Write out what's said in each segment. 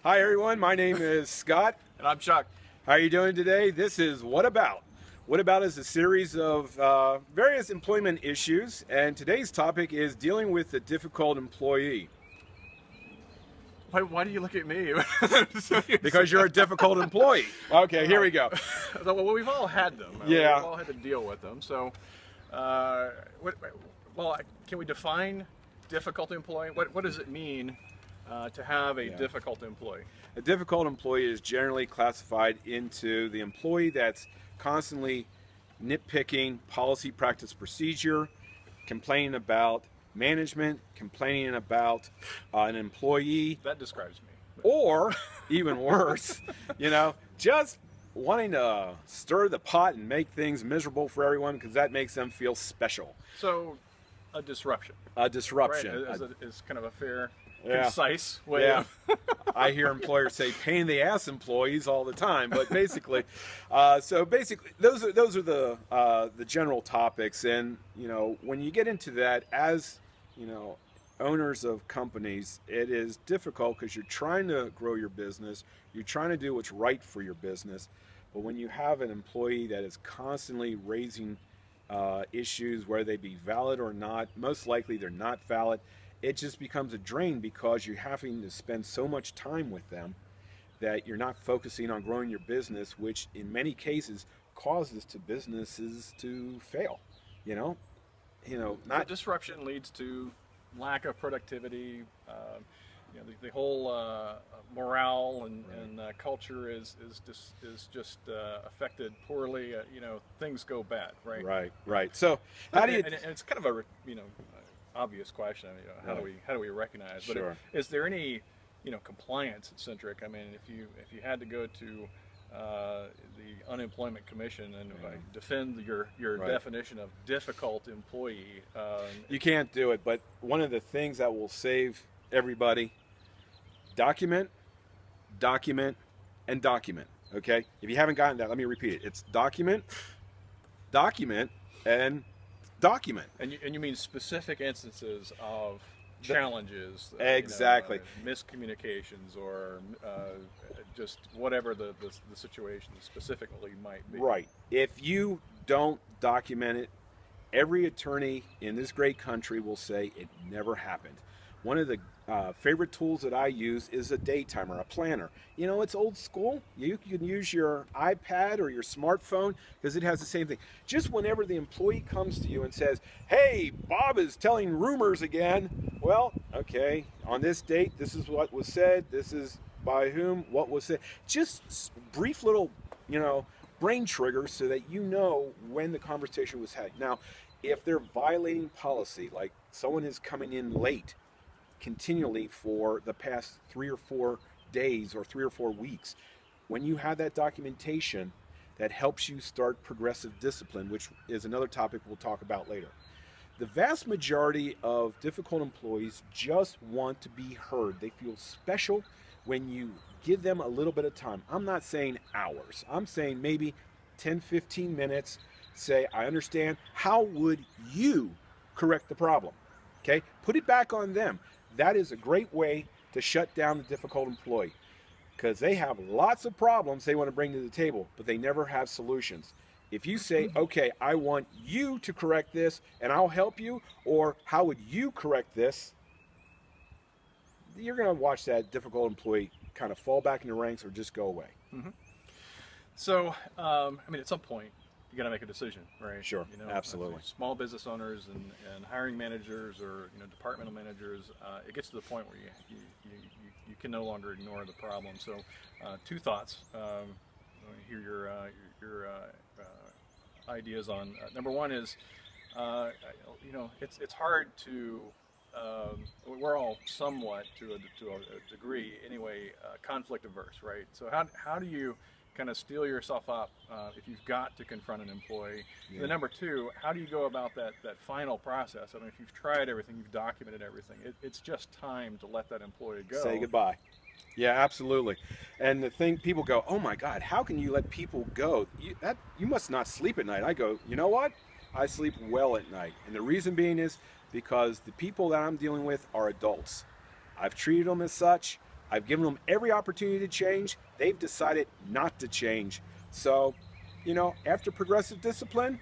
Hi everyone, my name is Scott. And I'm Chuck. How are you doing today? This is What About? What About is a series of various employment issues, and today's topic is dealing with a difficult employee. Why do you look at me? Because you're a difficult employee. Okay, here we go. Well, we've all had them. Yeah. We've all had to deal with them. So, can we define difficult employee? What does it mean to have a difficult employee? A difficult employee is generally classified into the employee that's constantly nitpicking policy, practice, procedure, complaining about management, complaining about an employee. That describes me. Or, even worse, just wanting to stir the pot and make things miserable for everyone because that makes them feel special. So, a disruption. A disruption. Right? Is kind of a fair, Yeah. concise way Yeah. of... I hear employers say pain in the ass employees all the time, but basically, those are the general topics. And when you get into that, as owners of companies, it is difficult because you're trying to grow your business, you're trying to do what's right for your business, but when you have an employee that is constantly raising issues, whether they be valid or not, most likely they're not valid. It just becomes a drain because you're having to spend so much time with them that you're not focusing on growing your business, which in many cases causes to businesses to fail. The disruption leads to lack of productivity. The whole morale and culture is just affected poorly. Things go bad, right? Right. So how do you? And it's kind of a obvious question. How do we recognize? But Sure. Is there any compliance centric? I mean, if you had to go to the Unemployment Commission and defend your Right. definition of difficult employee, You can't do it, but one of the things that will save everybody: document, and document. Okay? If you haven't gotten that, let me repeat it. It's document, and document. And you mean specific instances of challenges, Exactly. miscommunications, or just whatever the situation specifically might be. Right. If you don't document it, every attorney in this great country will say it never happened. One of the favorite tools that I use is a day timer, a planner. It's old school. You can use your iPad or your smartphone because it has the same thing. Just whenever the employee comes to you and says, hey, Bob is telling rumors again. Well, okay, on this date, this is what was said. This is by whom, what was said. Just brief little, brain triggers so that you know when the conversation was had. Now, if they're violating policy, like someone is coming in late continually for the past 3 or 4 days or 3 or 4 weeks, when you have that documentation, that helps you start progressive discipline, which is another topic we'll talk about later. The vast majority of difficult employees just want to be heard. They feel special when you give them a little bit of time. I'm not saying hours. I'm saying maybe 10, 15 minutes. Say, I understand. How would you correct the problem? Okay? Put it back on them. That is a great way to shut down the difficult employee because they have lots of problems they want to bring to the table, but they never have solutions. If you say, okay, I want you to correct this and I'll help you, or how would you correct this? You're going to watch that difficult employee kind of fall back in the ranks or just go away. Mm-hmm. So, at some point, you got to make a decision, right? Sure, absolutely. Small business owners and hiring managers or departmental managers, it gets to the point where you can no longer ignore the problem. So, 2 thoughts. I want to hear your ideas on. Number one is, it's hard to. We're all somewhat, to a degree, anyway, conflict averse, right? So how do you kind of steel yourself up if you've got to confront an employee? Yeah. And then number 2, how do you go about that final process? I mean, if you've tried everything, you've documented everything, it's just time to let that employee go. Say goodbye. Yeah, absolutely. And the thing, people go, oh my God, how can you let people go? You must not sleep at night. I go, you know what? I sleep well at night. And the reason being is because the people that I'm dealing with are adults. I've treated them as such. I've given them every opportunity to change. They've decided not to change. So, you know, after progressive discipline,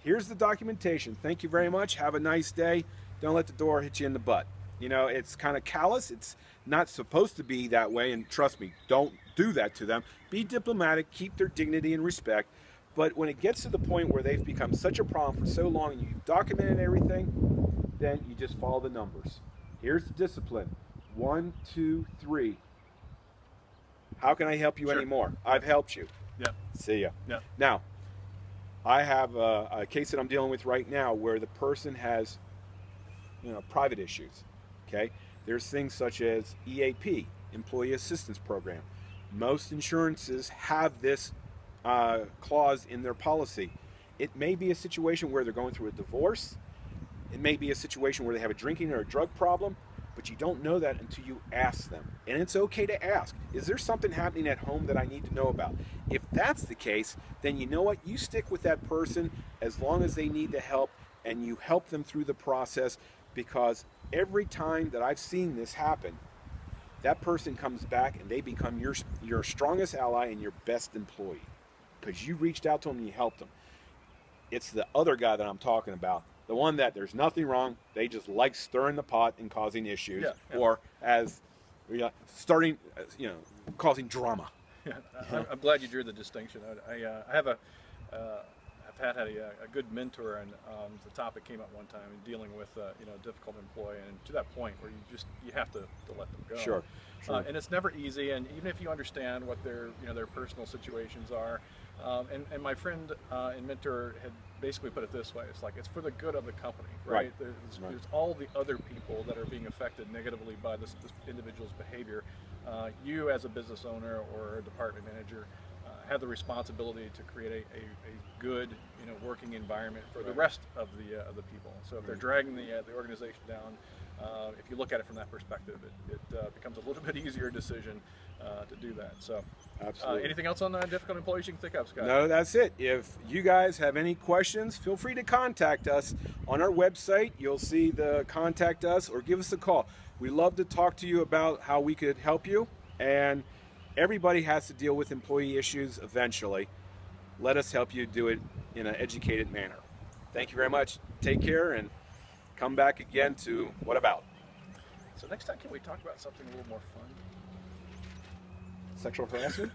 here's the documentation. Thank you very much. Have a nice day. Don't let the door hit you in the butt. You know, it's kind of callous. It's not supposed to be that way. And trust me, don't do that to them. Be diplomatic, keep their dignity and respect. But when it gets to the point where they've become such a problem for so long and you've documented everything, then you just follow the numbers. Here's the discipline. 1, 2, 3. How can I help you Sure. anymore? I've helped you. Yeah. See ya. Yeah. Now, I have a case that I'm dealing with right now where the person has, you know, private issues. Okay, there's things such as EAP, Employee Assistance Program. Most insurances have this clause in their policy. It may be a situation where they're going through a divorce. It may be a situation where they have a drinking or a drug problem, but you don't know that until you ask them. And it's okay to ask, is there something happening at home that I need to know about? If that's the case, then you know what? You stick with that person as long as they need the help, and you help them through the process, because every time that I've seen this happen, that person comes back and they become your strongest ally and your best employee, because you reached out to them and you helped them. It's the other guy that I'm talking about, the one that there's nothing wrong, they just like stirring the pot and causing issues, Yeah, yeah. or as starting, you know, causing drama. Yeah, I'm glad you drew the distinction. I have I've had a good mentor, and the topic came up one time in dealing with you know, a difficult employee, and to that point where you have to let them go. Sure. And it's never easy, and even if you understand what their, you know, their personal situations are, and my friend and mentor had basically put it this way: it's like, it's for the good of the company, right? There's all the other people that are being affected negatively by this individual's behavior. You, as a business owner or a department manager, have the responsibility to create a good, you know, working environment for the rest of the people. So if they're dragging the organization down, if you look at it from that perspective, it becomes a little bit easier decision to do that. So, Absolutely. Anything else on difficult employees you can think of, Scott? No, that's it. If you guys have any questions, feel free to contact us on our website. You'll see the contact us, or give us a call. We love to talk to you about how we could help you, and everybody has to deal with employee issues eventually. Let us help you do it in an educated manner. Thank you very much. Take care, and come back again to What About? So next time, can we talk about something a little more fun? Sexual harassment?